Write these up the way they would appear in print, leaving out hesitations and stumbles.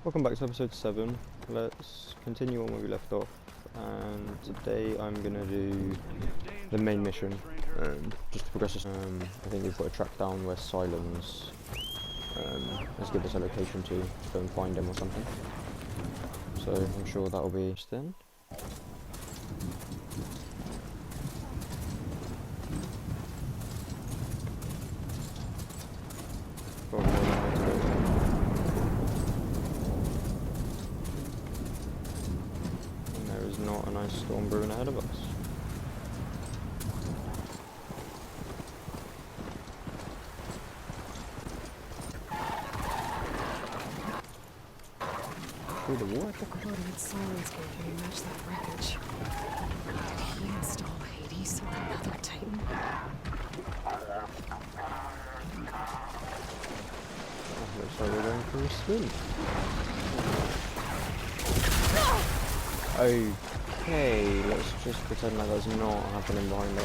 Welcome back to episode 7. Let's continue on where we left off, and today I'm gonna do the main mission and just to progress us. I think we've got to track down where Silence has given us a location to go and find him or something. So I'm sure that'll be just then. Probably don't know where to go. There is not a nice storm brewing ahead of us. Through the what? The coordinates Silence gave me match that wreckage. Did he install Hades or another Titan? Oh, looks like we're going for a spin. Okay, let's just pretend like that's not happening behind us.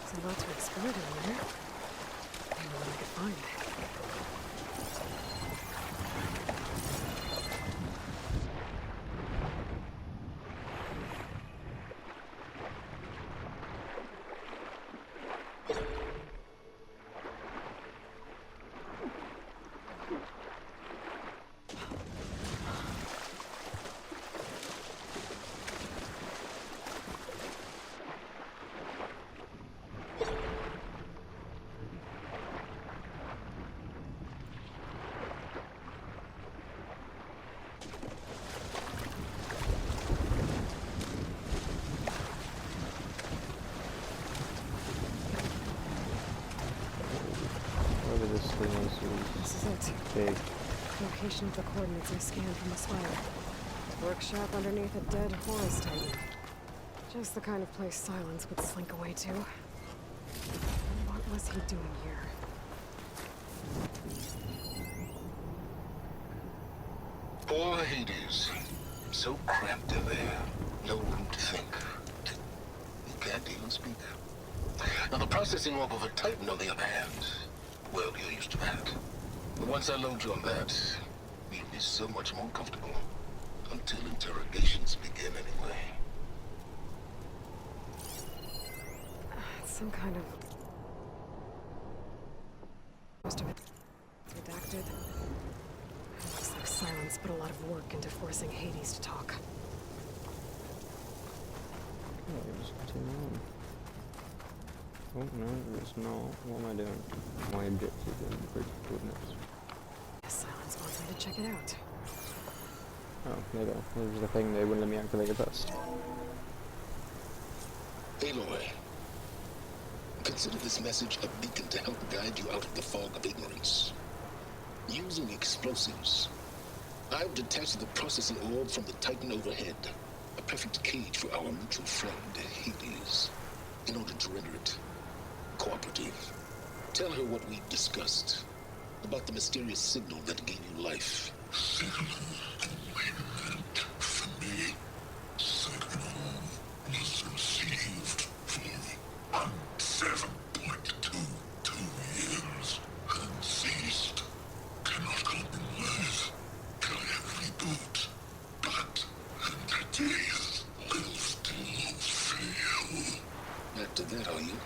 There's a lot to explore down there. Maybe what I could find. Whatever this thing This is it. big. Location of the coordinates I scanned from the spire. Workshop underneath a dead Horus Titan. Just the kind of place Silence would slink away to. What was he doing here? Poor Hades. So cramped in there. No room to think. You can't even speak. Now the processing orb of a Titan, on the other hand, well, you're used to that. But once I load you on that, you'll be so much more comfortable. Until interrogations begin anyway. Some kind of... Most of it redacted. Looks like Silence put a lot of work into forcing Hades to talk. Oh, just continue on. Oh no, it's not. What am I doing? My objective in critical coordinates. Silence wants me to check it out. Oh, there you go. There was the thing they wouldn't let me activate it first. Aloy, consider this message a beacon to help guide you out of the fog of ignorance. Using explosives, I've detached the processing orb from the Titan overhead, a perfect cage for our mutual friend, Hades, in order to render it cooperative. Tell her what we discussed about the mysterious signal that gave you life. Signal completed for me. Signal was received for 7.22 years and ceased. Cannot compromise. Can reboot. But entities will still fail. After that, are you?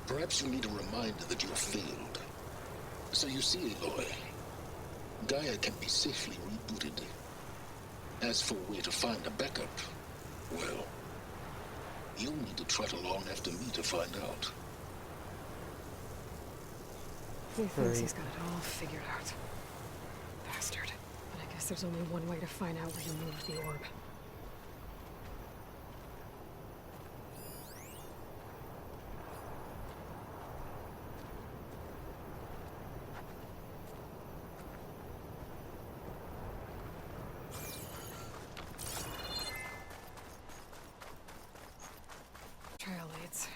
Perhaps you need a reminder that you have failed. So you see, Aloy, Gaia can be safely rebooted. As for where to find a backup, well, you'll need to trot along after me to find out. He thinks he's got it all figured out. Bastard. But I guess there's only one way to find out where you moved the orb. Trail leads.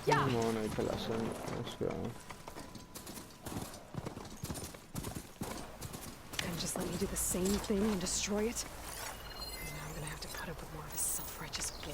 Come on, open lesson. Let's go. And just let me do the same thing and destroy it? to put up with more of his self-righteous bull.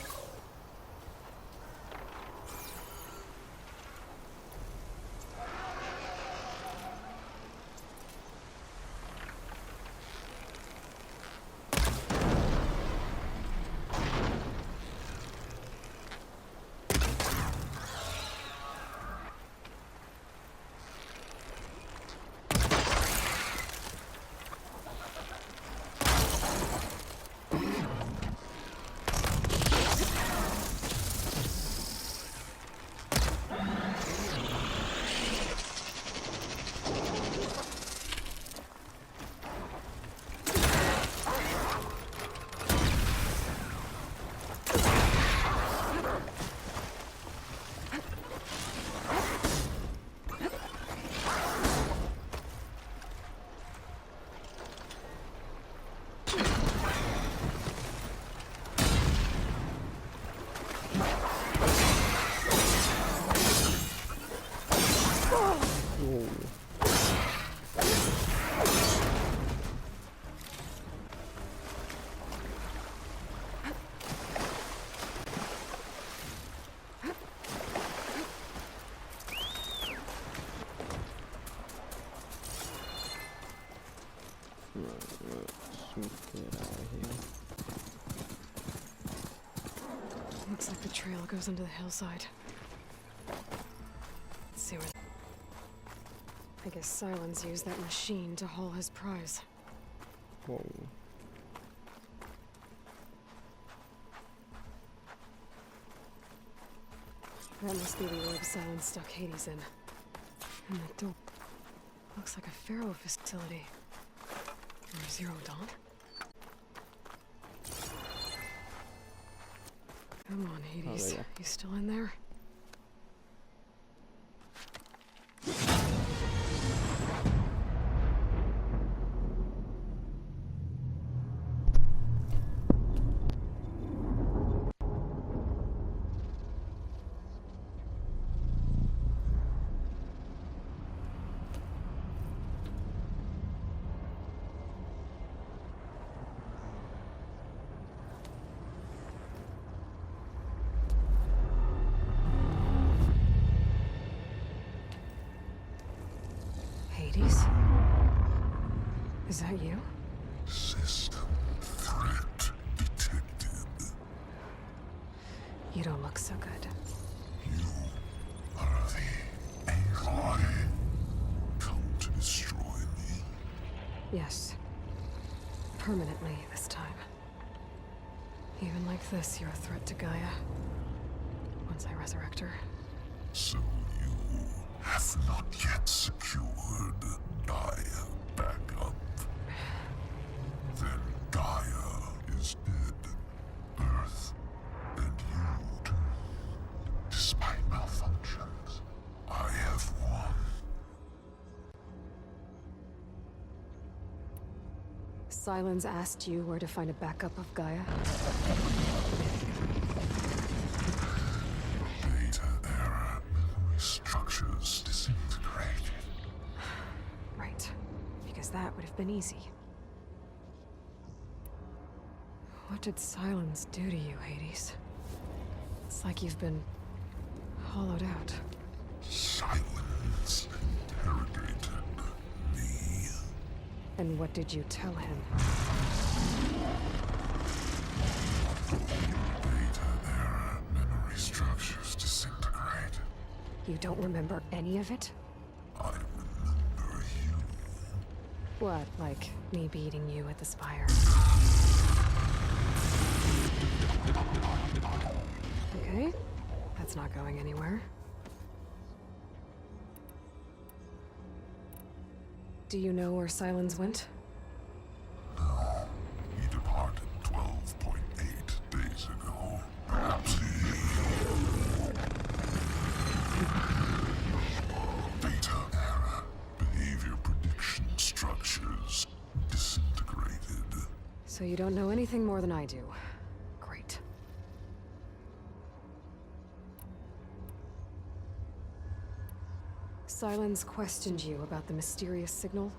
Let's get out of here. Looks like the trail goes into the hillside. Let's see where... I guess Silence used that machine to haul his prize. Whoa. That must be the orb Silence stuck Hades in. And that door looks like a Pharaoh facility. Or Zero Dawn? Come on, Hades. there you go. You still in there? Hades? Is that you? System threat detected. You don't look so good. You are the Aloy. Come to destroy me. Yes. Permanently this time. Even like this, you're a threat to Gaia. Once I resurrect her. So you have not yet secured Gaia back up. Then Gaia is dead. Earth and you too. Despite malfunctions, I have won. Silence asked you where to find a backup of Gaia. Data error. Memory structures disintegrated. Right. Because that would have been easy. What did Silence do to you, Hades? It's like you've been hollowed out. Silence interrogated me. And what did you tell him? Data error. Memory structures disintegrated. You don't remember any of it? I remember you. What, like me beating you at the spire? Okay, that's not going anywhere. Do you know where Silence went? No. He departed 12.8 days ago. Perhaps he... Data error. Behavior prediction structures disintegrated. So you don't know anything more than I do. Great. Silence questioned you about the mysterious signal?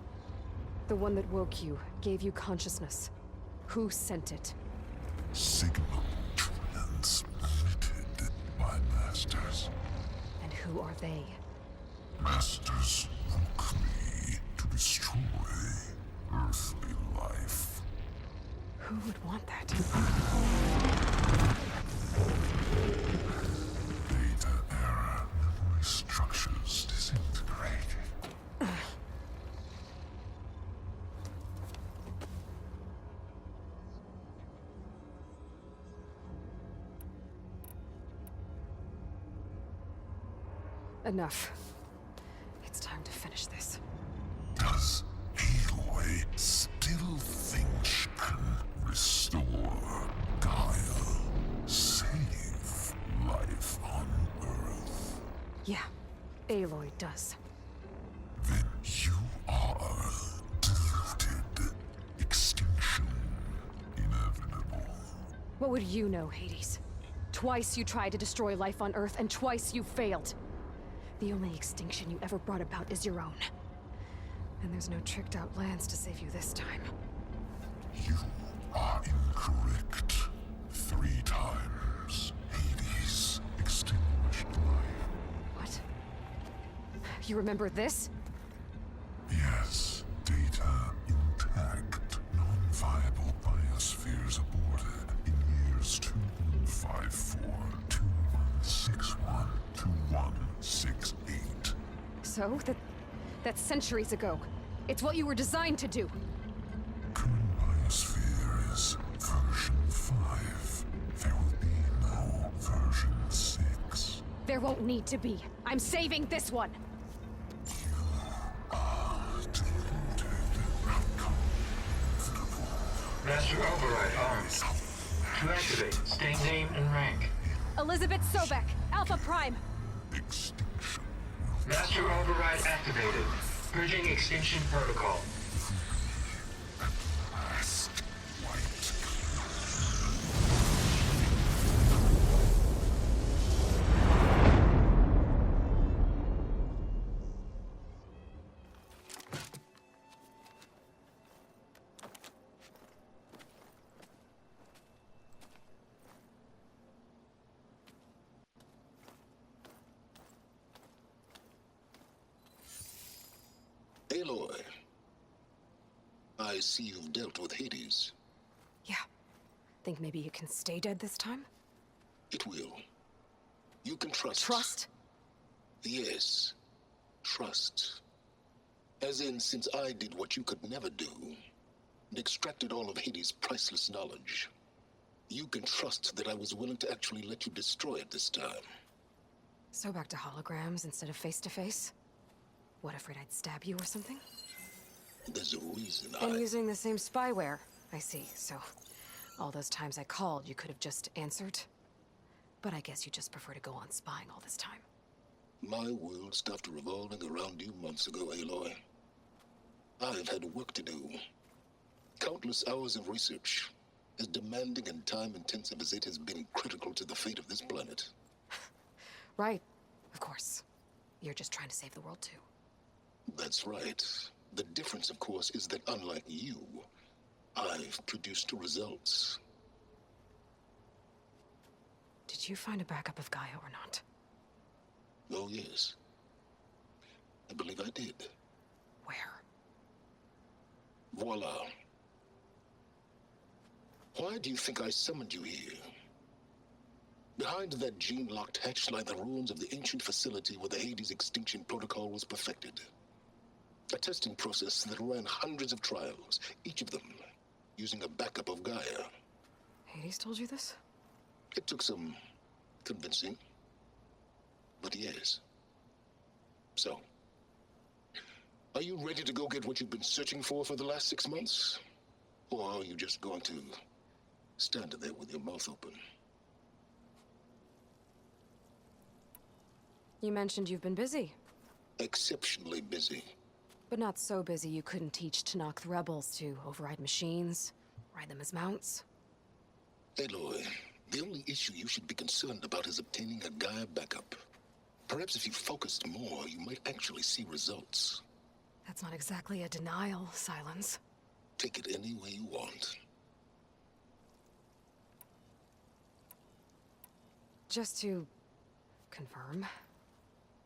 The one that woke you, gave you consciousness. Who sent it? Signal transmitted by masters. And who are they? Masters woke me to destroy earthly life. Who would want that? Beta era memory structures disintegrated. Enough. It's time to finish this. Does Aloy still think she can restore Gaia? Save life on Earth? Yeah, Aloy does. Then you are deluded. Extinction inevitable. What would you know, Hades? Twice you tried to destroy life on Earth, and twice you failed. The only extinction you ever brought about is your own. And there's no tricked-out lands to save you this time. You are incorrect. 3 times. Hades extinguished life. What? You remember this? Yes, data intact. Non-viable biospheres aborted in years 2154, 2161, 2168. So? That's centuries ago. It's what you were designed to do. Current biosphere is version 5. There will be no version 6. There won't need to be. I'm saving this one. Master override armed. To activate, state name and rank. Elizabeth Sobek, Alpha Prime. Extinction. Master override activated. Purging extinction protocol. Last white. Aloy, I see you've dealt with Hades. Yeah. Think maybe you can stay dead this time? It will. You can trust. Trust? Yes. Trust. As in, since I did what you could never do, and extracted all of Hades' priceless knowledge, you can trust that I was willing to actually let you destroy it this time. So back to holograms instead of face-to-face? What, afraid I'd stab you or something? There's a reason And using the same spyware. I see, so all those times I called, you could have just answered. But I guess you just prefer to go on spying all this time. My world stopped revolving around you months ago, Aloy. I've had work to do. Countless hours of research, as demanding and time-intensive as it has been critical to the fate of this planet. Right, of course. You're just trying to save the world, too. That's right. The difference, of course, is that unlike you, I've produced results. Did you find a backup of Gaia or not? Oh, yes. I believe I did. Where? Voila. Why do you think I summoned you here? Behind that gene-locked hatch lie the ruins of the ancient facility where the Hades extinction protocol was perfected. A testing process that ran hundreds of trials, each of them using a backup of Gaia. Hades told you this? It took some convincing, but yes. So, are you ready to go get what you've been searching for the last 6 months? Or are you just going to stand there with your mouth open? You mentioned you've been busy. Exceptionally busy. But not so busy you couldn't teach Tanakh the rebels to override machines, ride them as mounts. Aloy, the only issue you should be concerned about is obtaining a Gaia backup. Perhaps if you focused more, you might actually see results. That's not exactly a denial, Silence. Take it any way you want. Just to confirm,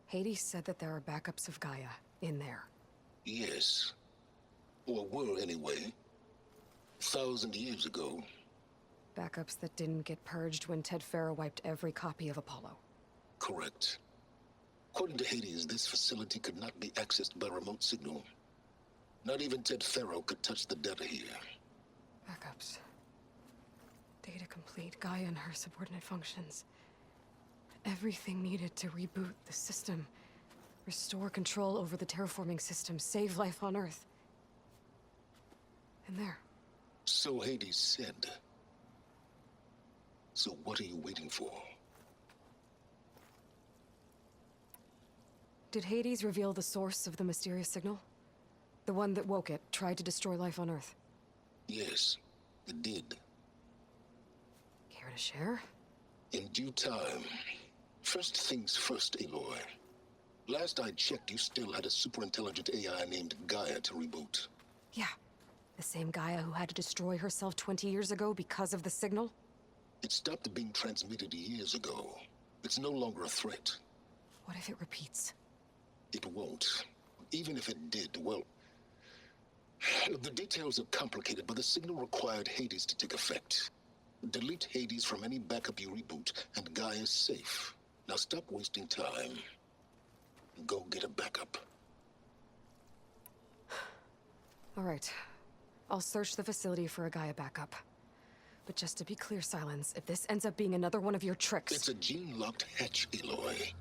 Hades said that there are backups of Gaia in there. Yes. Or were anyway. 1,000 years ago. Backups that didn't get purged when Ted Farrow wiped every copy of Apollo. Correct. According to Hades, this facility could not be accessed by remote signal. Not even Ted Farrow could touch the data here. Backups. Data complete, Gaia and her subordinate functions. Everything needed to reboot the system. Restore control over the terraforming system, save life on Earth. And there. So Hades said. So what are you waiting for? Did Hades reveal the source of the mysterious signal? The one that woke it, tried to destroy life on Earth? Yes, it did. Care to share? In due time. First things first, Aloy. Last I checked, you still had a superintelligent AI named Gaia to reboot. Yeah. The same Gaia who had to destroy herself 20 years ago because of the signal? It stopped being transmitted years ago. It's no longer a threat. What if it repeats? It won't. Even if it did, well... The details are complicated, but the signal required Hades to take effect. Delete Hades from any backup you reboot, and Gaia's safe. Now stop wasting time. Go get a backup. All right. I'll search the facility for a Gaia backup. But just to be clear, Silence, if this ends up being another one of your tricks... It's a gene-locked hatch, Aloy.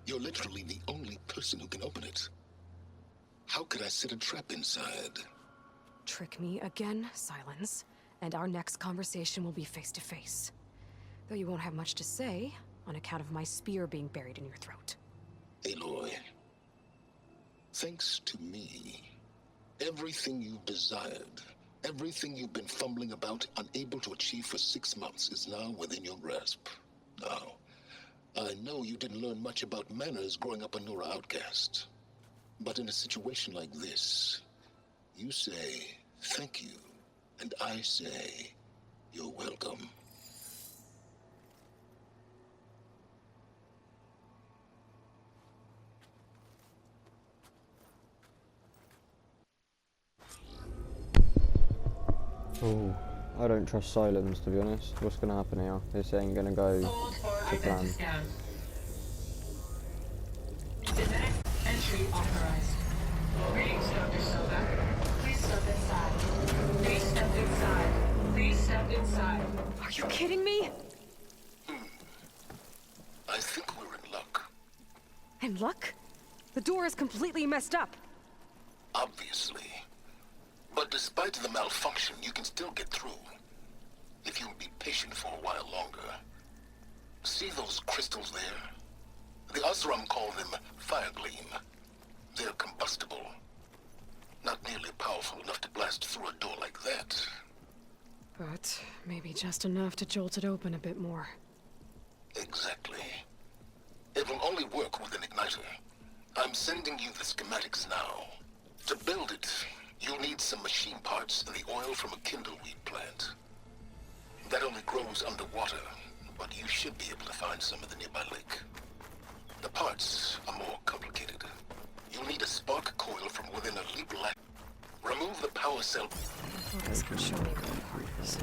You're literally the only person who can open it. How could I set a trap inside? Trick me again, Silence, and our next conversation will be face-to-face. Though you won't have much to say, on account of my spear being buried in your throat. Aloy, thanks to me, everything you've desired, everything you've been fumbling about, unable to achieve for 6 months, is now within your grasp. Now, I know you didn't learn much about manners growing up a Nora outcast. But in a situation like this, you say, thank you, and I say, you're welcome. Oh, I don't trust Silence, to be honest. What's gonna happen here? This ain't gonna go Hold for to plan. identiscan. Genetic entry authorized. Greetings, Dr. Silva. Please step inside. Please step inside. Please step inside. Are you kidding me? I think we're in luck. And luck? The door is completely messed up. Obviously. But despite the malfunction, you can still get through. If you'll be patient for a while longer. See those crystals there? The Osram call them fire gleam. They're combustible. Not nearly powerful enough to blast through a door like that. But maybe just enough to jolt it open a bit more. Exactly. It will only work with an igniter. I'm sending you the schematics now. To build it, you'll need some machine parts and the oil from a kindleweed plant. That only grows underwater, but you should be able to find some in the nearby lake. The parts are more complicated. You'll need a spark coil from within a leap ladder. Remove the power cell. Focus can show me where the part is.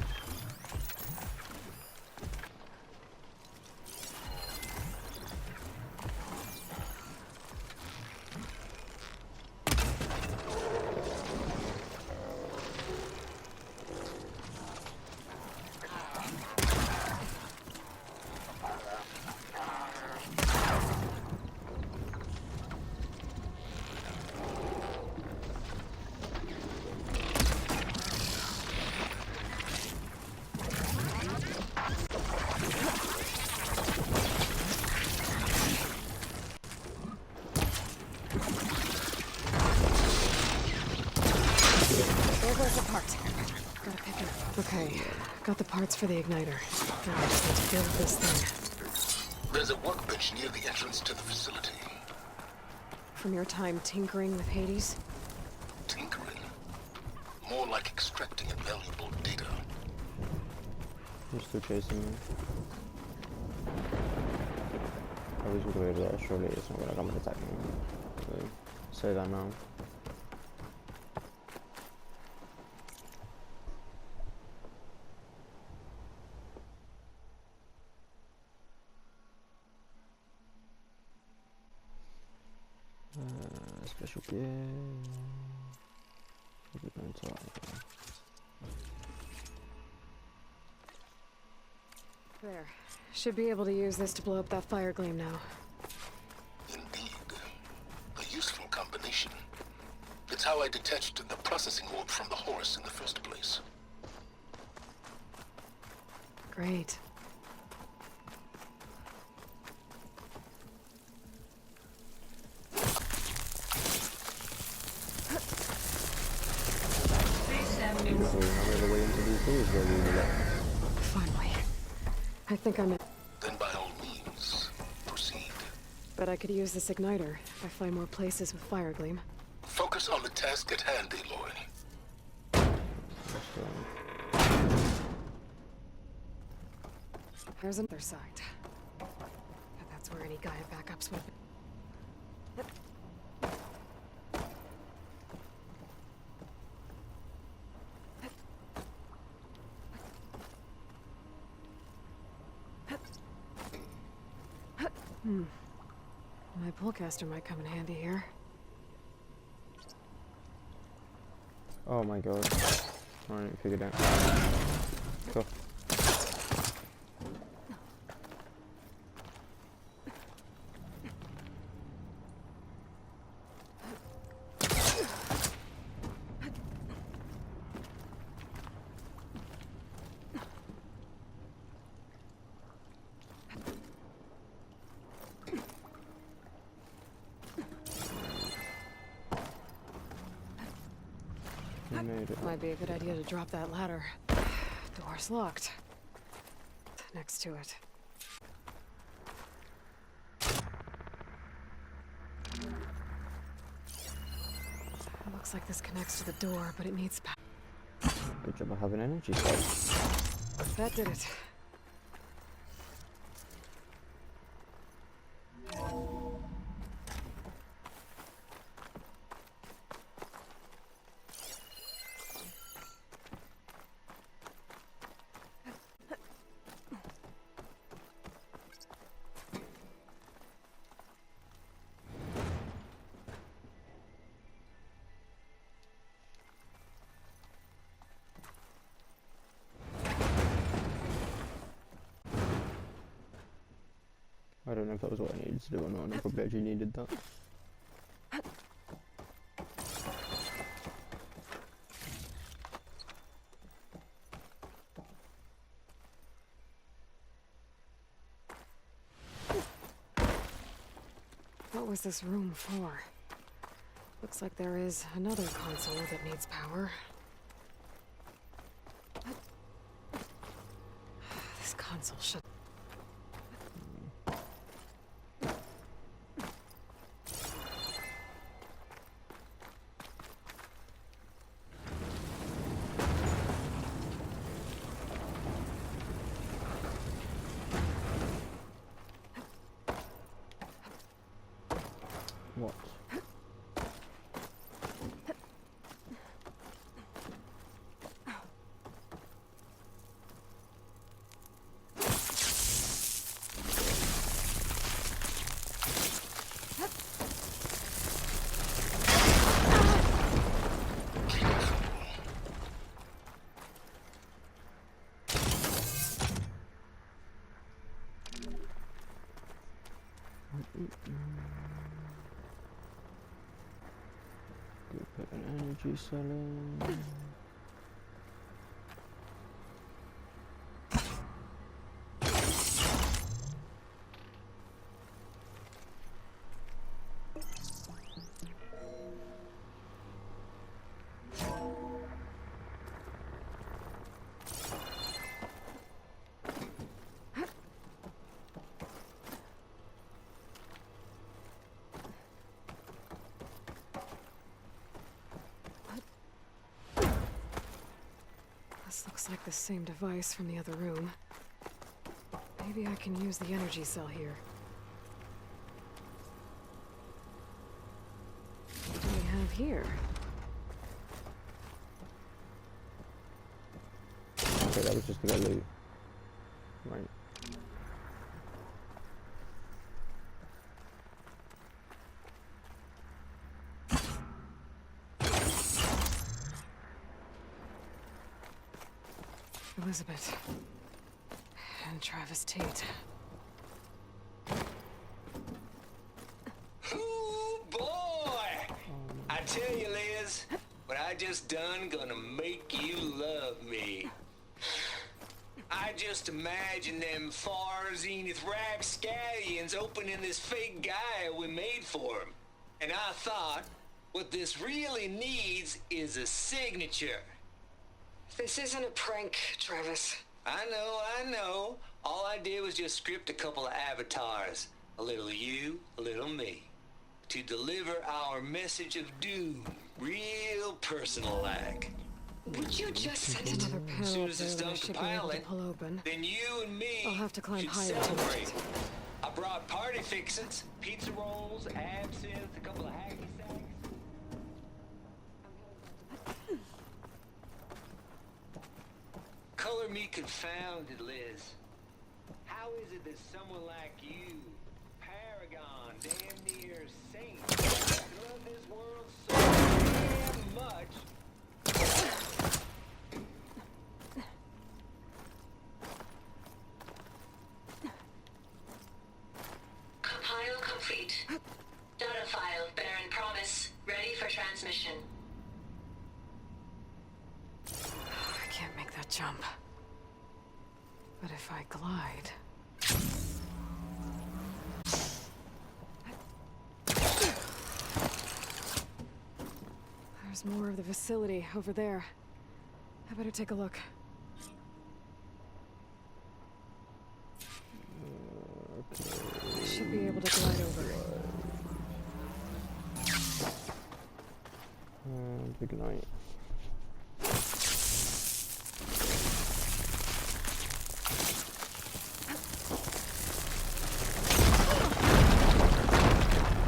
There goes the part. Gotta pick it up. Okay, got the parts for the igniter. Now I just need to build this thing. There's a workbench near the entrance to the facility. From your time tinkering with Hades? Tinkering. More like extracting invaluable data. I'm still chasing me. I was all the way there, surely it's not gonna come and attack me. So, say that now. Special gear. Is it going to There. Should be able to use this to blow up that fire gleam now. Indeed. A useful combination. It's how I detached the processing orb from the horse in the first place. Great. Please step so inside. now we're the way into these doors where we were left. Finally. I think I'm in. Then by all means, proceed. But I could use this igniter if I find more places with fire gleam. Focus on the task at hand, Aloy. Just, There's another side. But that's where any Gaia backups would be. My pullcaster might come in handy here. oh my god. Alright, figured out. Cool. We made it. Might be a good idea to drop that ladder. Door's locked. Next to it. Looks like this connects to the door, but it needs power. Good job of having energy cells. That did it. I don't know if that was what I needed to do or not, and I probably actually needed that. What was this room for? Looks like there is another console that needs power. This console should... What? Good, put an energy cell in. This looks like the same device from the other room. Maybe I can use the energy cell here. here? Okay, that was just to get loot. Right. Elizabeth. And Travis Tate. Ooh, boy! I tell you, Liz, what I just done gonna make you love me. I just imagine them far zenith rapscallions opening this fake guy we made for him. And I thought, what this really needs is a signature. This isn't a prank, Travis. I know. All I did was just script a couple of avatars. A little you, a little me. To deliver our message of doom, real personal-like. Would you just send another panel Soon up as there it's that I done should be able to compiling, pull open? then you and me I'll have to climb should higher to celebrate. reach it. I brought party fixins, pizza rolls, absinthe, a couple of hacky sacks. Color me confounded, Liz. How is it that someone like you, paragon, damn near saint, love this world so damn much? Compile complete. Data file, Baron Promise, ready for transmission. I can't make that jump. But if I glide... There's more of the facility over there. I better take a look. I should be able to glide over. And ignite.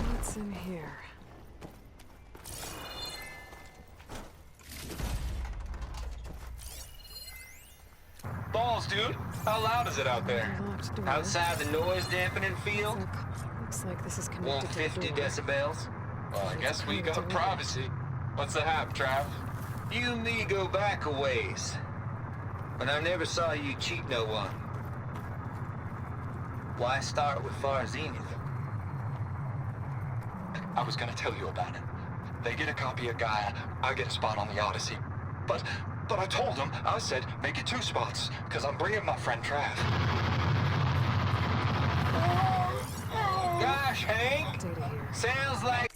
What's in here? Balls, dude. How loud is it out there? Locked door. Outside the noise dampening field? Looks like this is connected to the 150 door. decibels. Well, I guess we got Delivery. privacy. What's the hap, Trav? You and me go back a ways. But I never saw you cheat no one. Why start with Far Zenith? I was gonna tell you about it. They get a copy of Gaia, I get a spot on the Odyssey. But I told them, I said, make it 2 spots, because I'm bringing my friend Trav. Gosh, Hank! Data here. Sounds like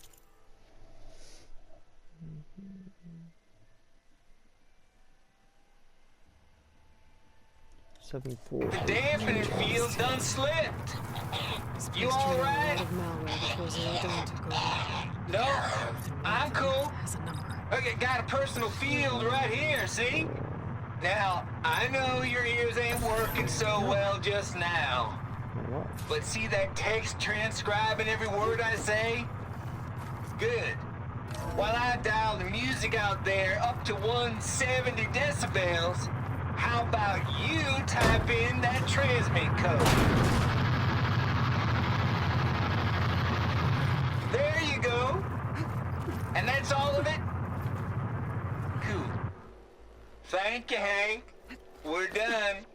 7-4. the dampening field done slipped. This You place all trained a right? lot of malware before Zero Dawn took over. No, I'm cool. Has a number. Okay, got a personal field right here, see? Now, I know your ears ain't working so well just now. What? But see that text transcribing every word I say? Good. While I dial the music out there up to 170 decibels, how about you type in that transmit code? There you go. And that's all of it? Cool. Thank you, Hank. We're done.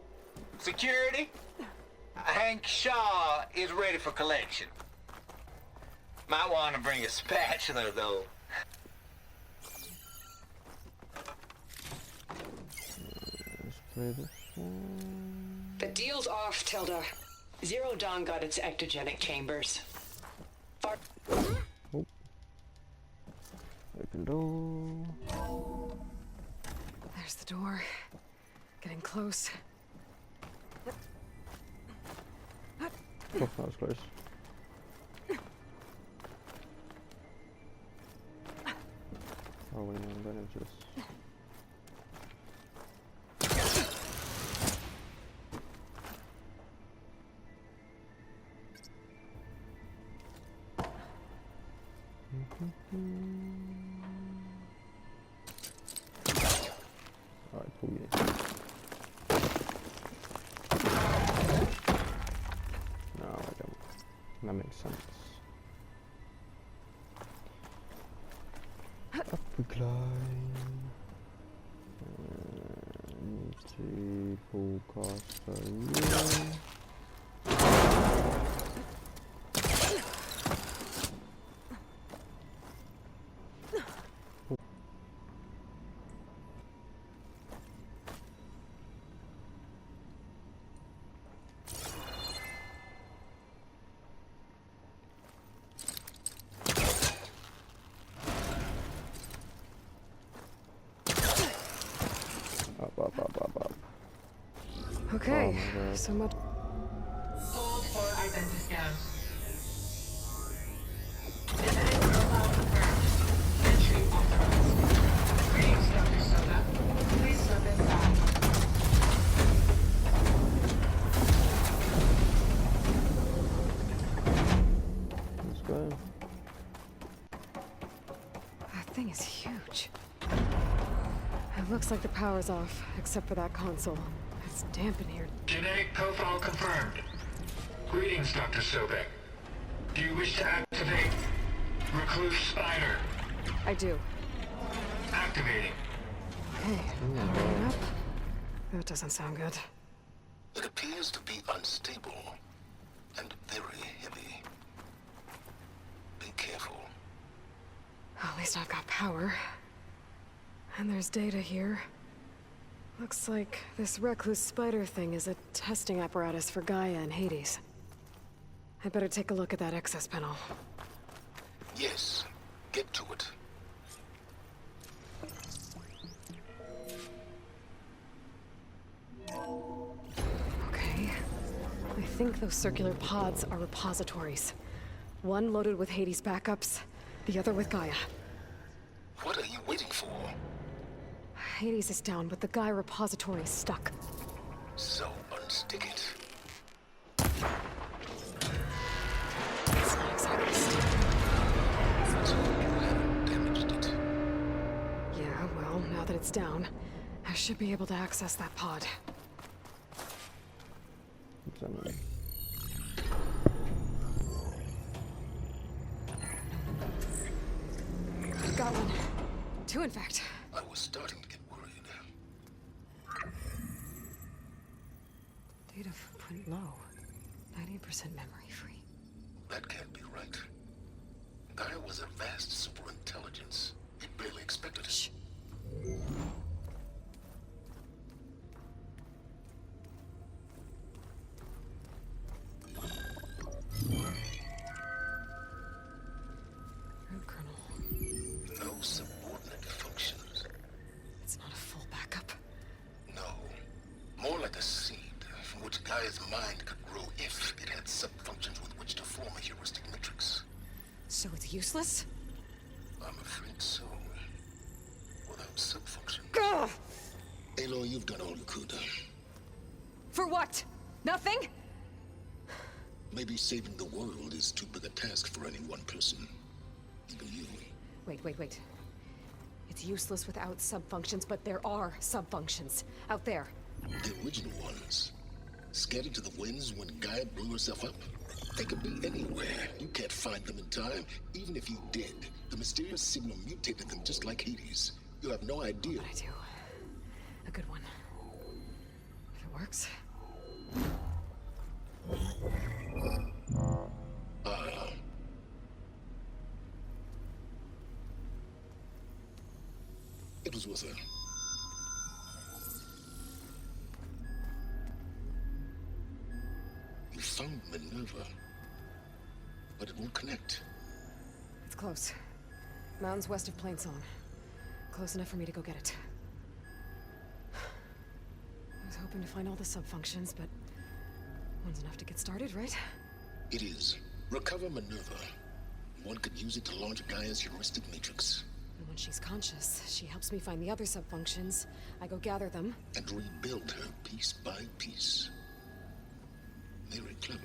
Security? Hank Shaw is ready for collection. Might want to bring a spatula, though. Let's play this one. The deal's off, Tilda. Zero Dawn got its ectogenic chambers. Open door. There's the door. Getting close. Oh, that was close. Oh wait, no, I'm going into this. That makes sense. Up we climb. Need to forecast the up. Okay, Oh my God. so much. Hold for identity scan. Identity profile confirmed. Entry authorized. Greetings, Dr. Soda. Please step inside. Let's go. That thing is huge. It looks like the power's off, except for that console. It's damp in here. Genetic profile confirmed. Greetings, Dr. Sobek. Do you wish to activate Recluse Spider? I do. Activating. Okay, powering up. That doesn't sound good. It appears to be unstable and very heavy. Be careful. At least I've got power. And there's data here. Looks like this recluse spider thing is a testing apparatus for Gaia and Hades. I'd better take a look at that access panel. Yes, get to it. Okay. I think those circular pods are repositories. One loaded with Hades backups, the other with Gaia. What are you waiting for? Hades is down, but the Gaia repository is stuck. So unstick it. It's not exactly stuck. So you haven't damaged it. Yeah, well, now that it's down, I should be able to access that pod. Examine. Got one. Two, in fact. I was starting to get worried. Data footprint low. 90% memory free. That can't be right. Gaia was a vast superintelligence. It barely expected us. Root kernel. No subordinate functions. It's not a full backup. No. More like a seed from which Gaia's mind could grow if it had sub-functions with which to form a heuristic matrix. So it's useless? I'm afraid so. Without sub-functions. Ugh! Aloy, you've done all you could. For what? Nothing? Maybe saving the world is too big a task for any one person. Even you. Wait. It's useless without subfunctions, but there are subfunctions out there. The original ones. Scattered to the winds when Gaia blew herself up. They could be anywhere. You can't find them in time. Even if you did, the mysterious signal mutated them just like Hades. You have no idea. But I do. A good one. If it works. It was worth it. You found Minerva, but it won't connect. It's close. Mountains west of Plainsong. Close enough for me to go get it. I was hoping to find all the subfunctions, but one's enough to get started, right? It is. Recover Minerva. One could use it to launch Gaia's heuristic matrix. And when she's conscious, she helps me find the other subfunctions. I go gather them. And rebuild her piece by piece. Very clever.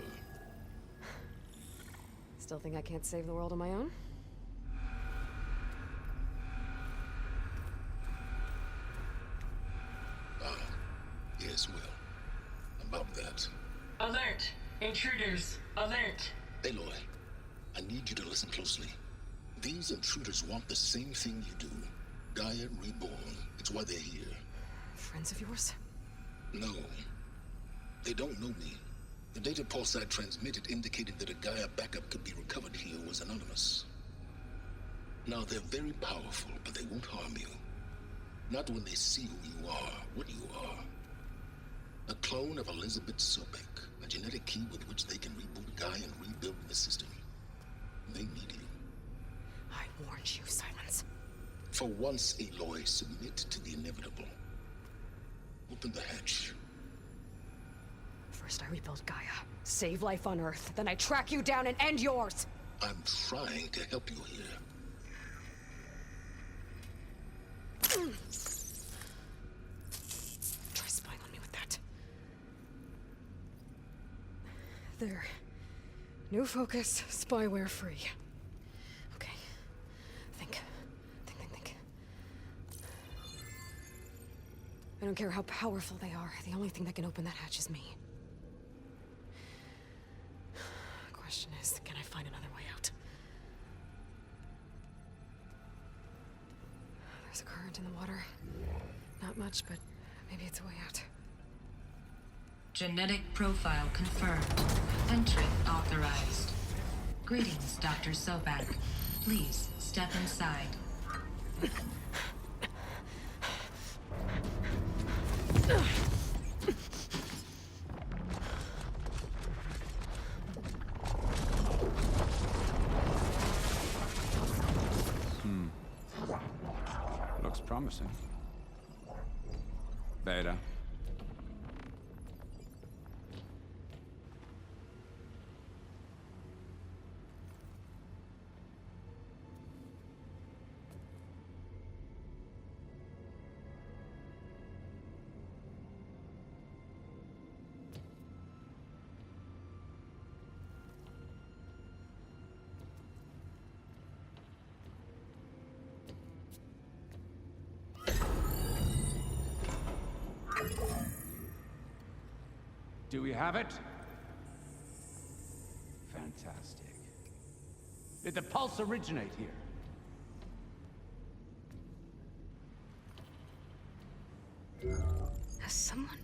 Still think I can't save the world on my own? Yes, well, about that. Alert! Intruders! Alert! Aloy, I need you to listen closely. These intruders want the same thing you do. Gaia reborn. It's why they're here. Friends of yours? No. They don't know me. The data pulse I transmitted indicated that a Gaia backup could be recovered here was anonymous. Now, they're very powerful, but they won't harm you. Not when they see who you are, what you are. A clone of Elizabeth Sobek, a genetic key with which they can reboot Gaia and rebuild the system. They need you. I warned you, Silence. For once, Aloy, submit to the inevitable. Open the hatch. First I rebuild Gaia, save life on Earth, then I track you down and end yours! I'm trying to help you here. Try spying on me with that. There. New focus, spyware free. Okay. Think. I don't care how powerful they are. The only thing that can open that hatch is me. Question is, can I find another way out? There's a current in the water. Not much, but maybe it's a way out. Genetic profile confirmed. Entry authorized. Greetings, Dr. Sobek. Please step inside. Looks promising. Beta. Do we have it? Fantastic. Did the pulse originate here? Has someone?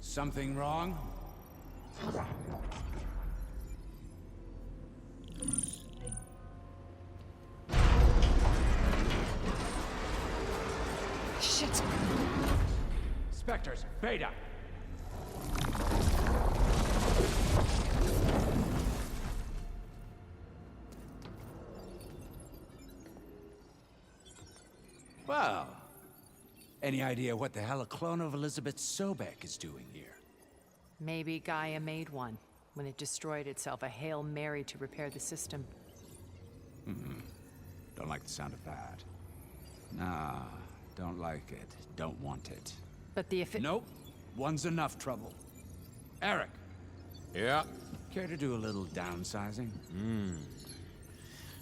Something wrong? Shit! Spectres, Beta! Well, any idea what the hell a clone of Elizabeth Sobek is doing here? Maybe Gaia made one when it destroyed itself, a Hail Mary to repair the system. Don't like the sound of that. Nah, don't like it. Don't want it. But the Nope. One's enough trouble. Eric. Yeah. Care to do a little downsizing?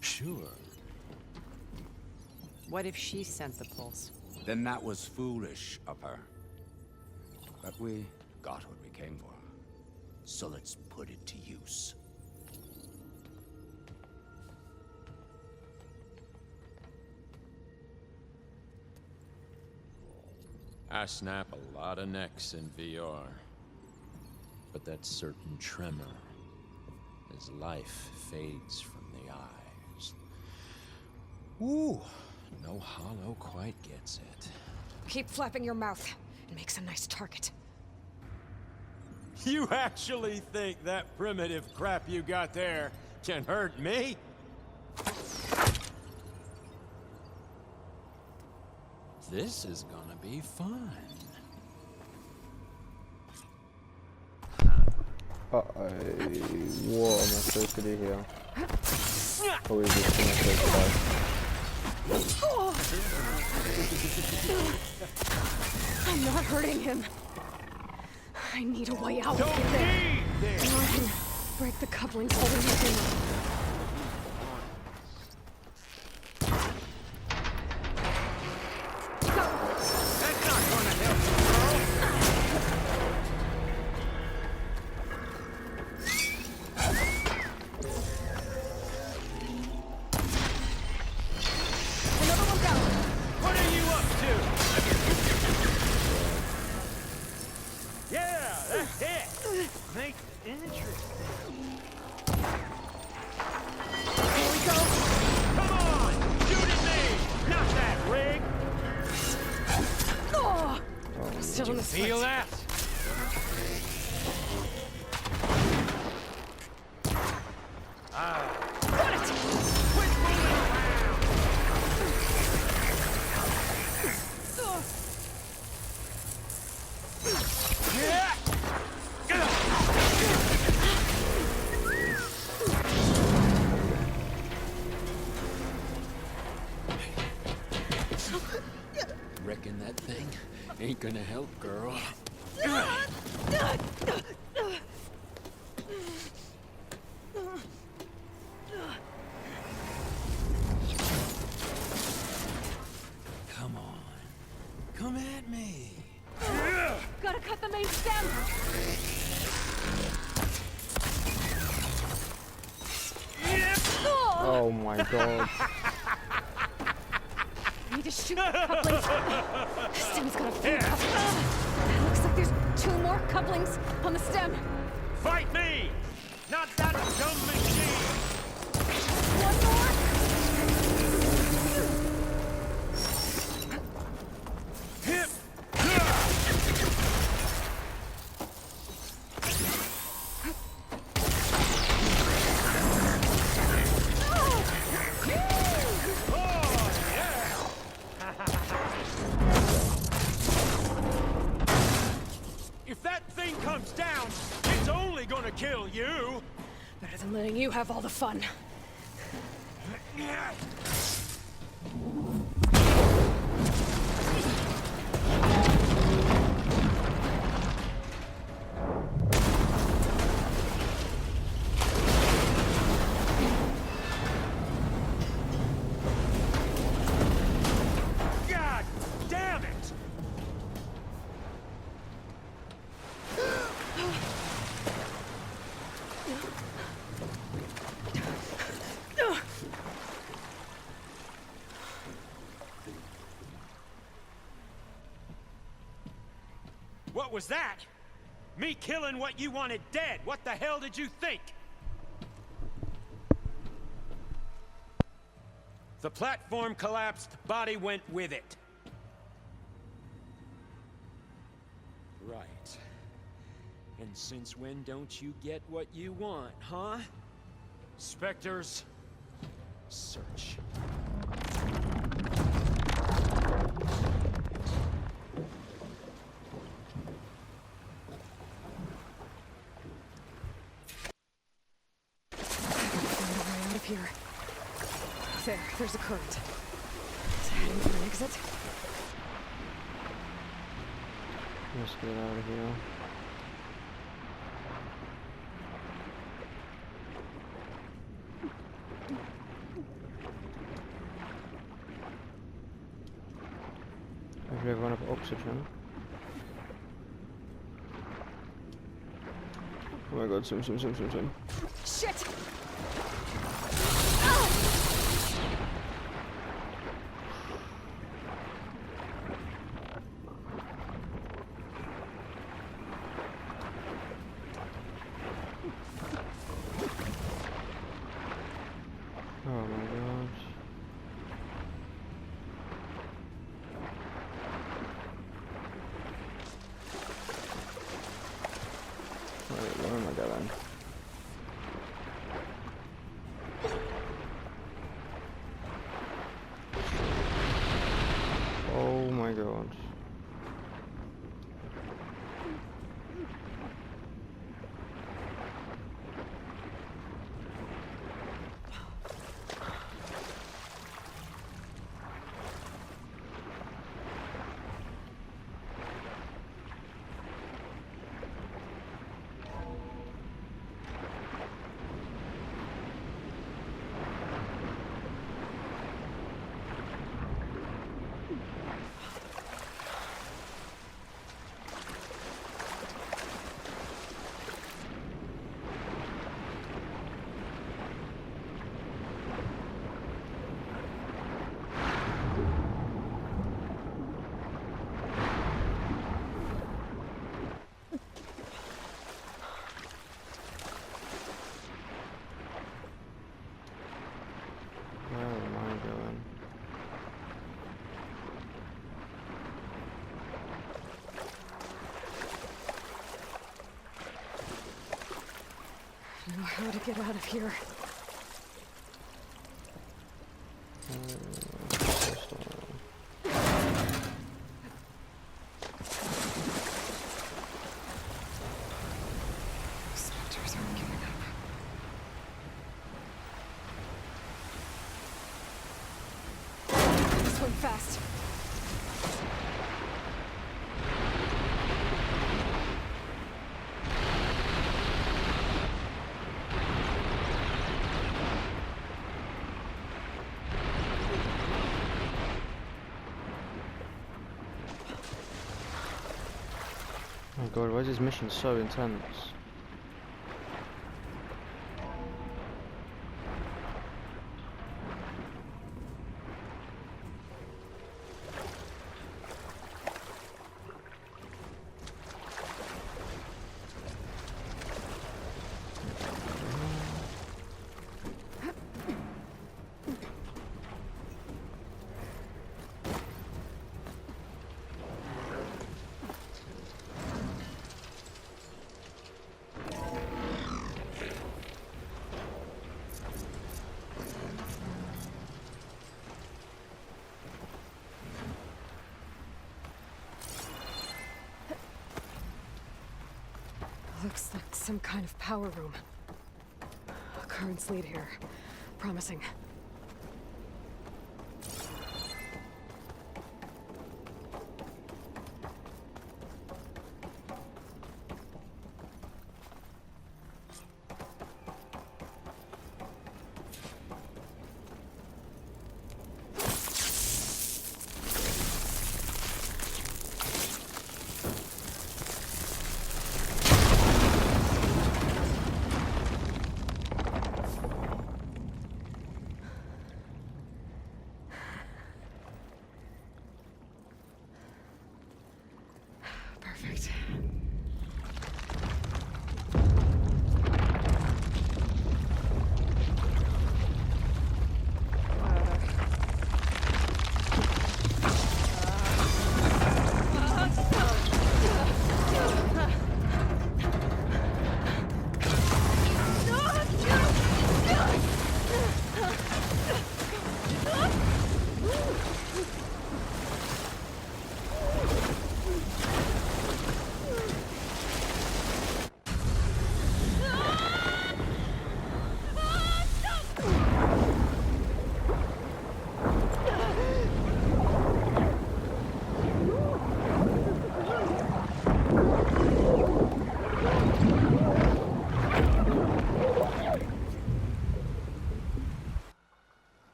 Sure. What if she sent the pulse? Then that was foolish of her. But we got what we came for. So let's put it to use. I snap a lot of necks in VR. But that certain tremor as life fades from the eyes. Ooh, no hollow quite gets it. Keep flapping your mouth. It makes a nice target. You actually think that primitive crap you got there can hurt me? This is gonna be fun. Uh-oh. What am I supposed to do here? Or is this gonna take the die? I'm not hurting him. I need a way out. Don't need this! Martin, break the couplings holding him in. hit. Makes it interesting. Here we go. Come on! Shoot at me! Not that, Rig! Oh, still in the Feel fight. that? Got it! Quit moving around! Yeah! Reckon that thing ain't gonna help, girl. Come on. Come at me. Gotta cut the main stem! Oh my god. I need to shoot the couplings. The stem's got a few couplings. Looks like there's 2 more couplings on the stem. Fight me! Not that dumb machine! One more! Hip! If that thing comes down, it's only gonna kill you! Better than letting you have all the fun. God damn it! What was that? Me killing what you wanted dead. What the hell did you think? The platform collapsed, body went with it. Right. And since when don't you get what you want, huh? Spectres, search. Out of here. There's a current. Is it heading for an exit? Let's get out of here. Hopefully everyone have oxygen. Oh my god, swim. Shit! Oh my god. Wait, where am I going? Oh my god. how to get out of here. Spectres aren't giving up. Swim fast. Oh my god, why is this mission so intense? Looks like some kind of power room. Currents lead here. Promising. Perfect.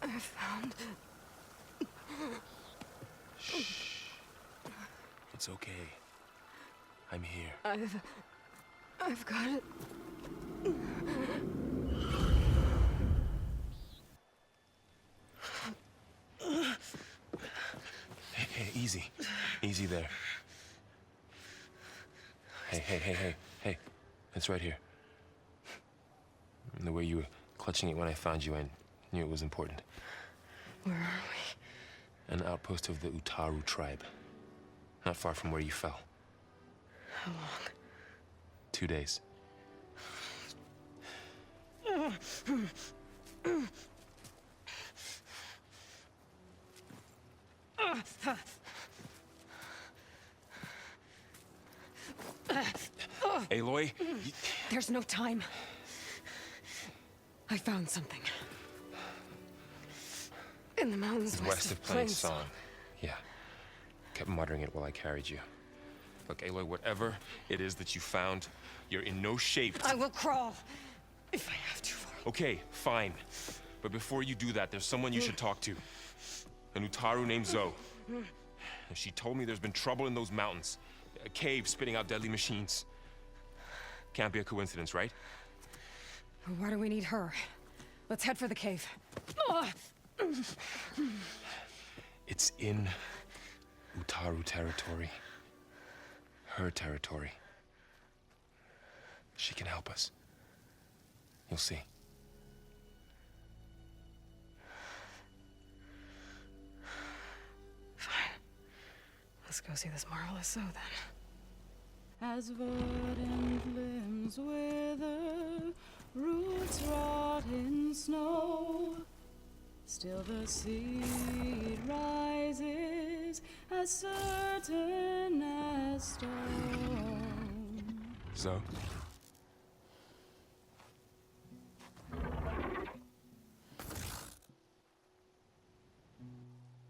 I found... Shh. It's okay. I'm here. I've got it. Hey, easy. Easy there. Hey. It's right here. The way you were clutching it when I found you, I knew it was important. Where are we? An outpost of the Utaru tribe. Not far from where you fell. How long? 2 days. Aloy? There's no time. I found something. In the mountains West of Plainsong. Yeah. Kept muttering it while I carried you. Look, Aloy, whatever it is that you found, you're in no shape to... I will crawl, if I have to. Okay, fine. But before you do that, there's someone you should talk to. An Utaru named Zoe. She told me there's been trouble in those mountains. A cave spitting out deadly machines. Can't be a coincidence, right? Why do we need her? Let's head for the cave. It's in Utaru territory. Her territory. She can help us. You'll see. Fine. Let's go see this marvelous Zoe then. As verdant limbs wither, roots rot in snow, still the seed rises as certain as stone. Zoe?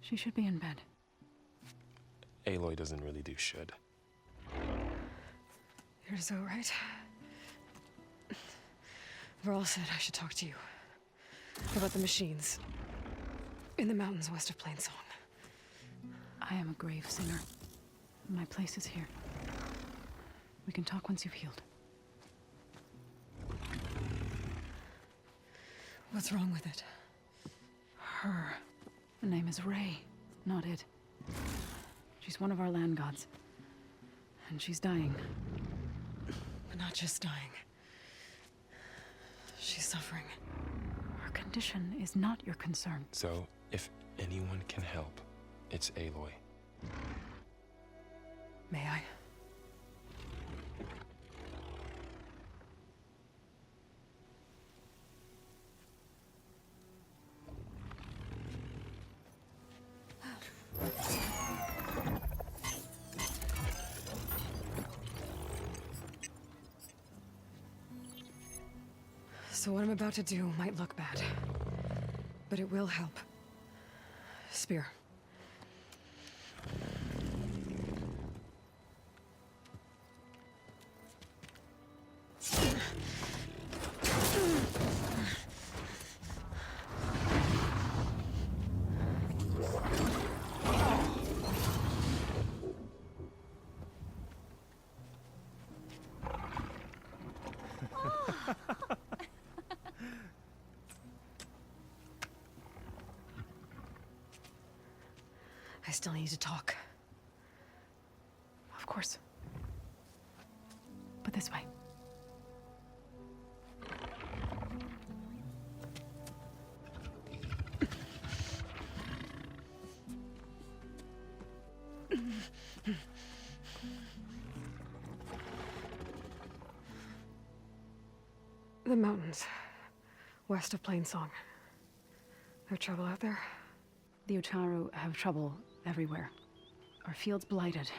She should be in bed. Aloy doesn't really do should. You're Zoe, right? Varl said I should talk to you about the machines in the mountains west of Plainsong. I am a grave singer. My place is here. We can talk once you've healed. What's wrong with it? Her name is Ray, not it. She's one of our land gods. And she's dying. But not just dying. She's suffering. Her condition is not your concern. So, if anyone can help, it's Aloy. May I? So what I'm about to do might look bad, but it will help. Spear. I still need to talk. Of course. But this way. The mountains, west of Plainsong. There trouble out there? The Utaru have trouble everywhere. Our fields blighted,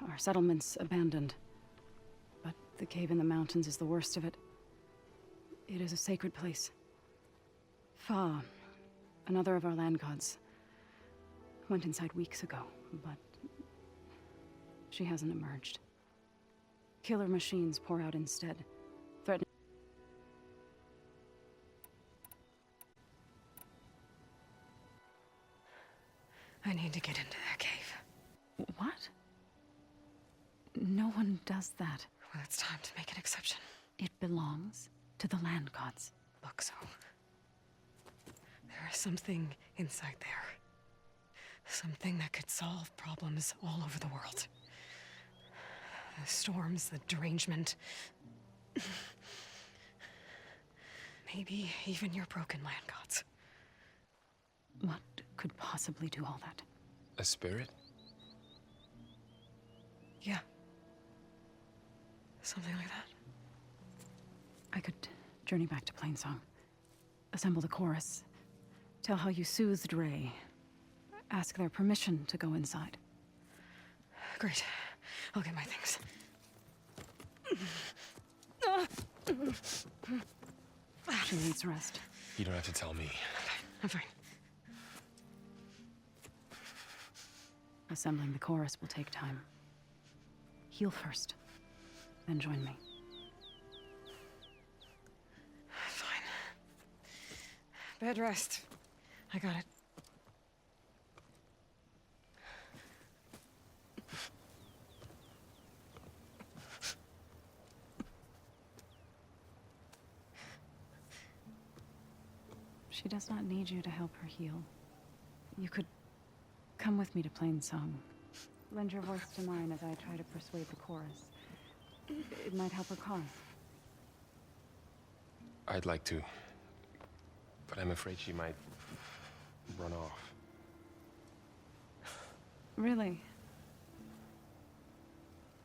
our settlements abandoned. But the cave in the mountains is the worst of it. It is a sacred place. Fa, another of our land gods, went inside weeks ago, but she hasn't emerged. Killer machines pour out instead, threatening. I need to get into that cave. What? No one does that. Well, it's time to make an exception. It belongs to the land gods. Look, so there is something inside there. Something that could solve problems all over the world. The storms, the derangement. Maybe even your broken land gods. What could possibly do all that? A spirit? Yeah. Something like that. I could journey back to Plainsong, assemble the chorus, tell how you soothed Ray, ask their permission to go inside. Great. I'll get my things. She needs rest. You don't have to tell me. I'm fine. Assembling the chorus will take time. Heal first, then join me. Fine. Bed rest. I got it. She does not need you to help her heal. You could Come with me to Plainsong. Lend your voice to mine as I try to persuade the chorus. It might help her cause. I'd like to, but I'm afraid she might run off. Really?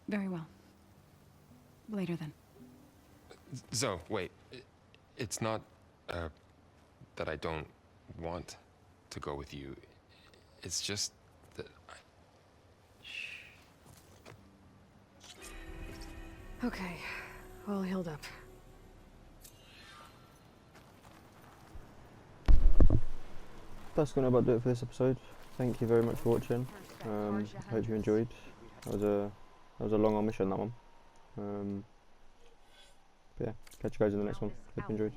Very well. Later then. Zoe, wait. It's not, that I don't want to go with you. It's just that Okay, all healed up. That's gonna about do it for this episode. Thank you very much for watching. Hope you enjoyed. That was a long mission, that one. But yeah, catch you guys in the next one. Hope you enjoyed.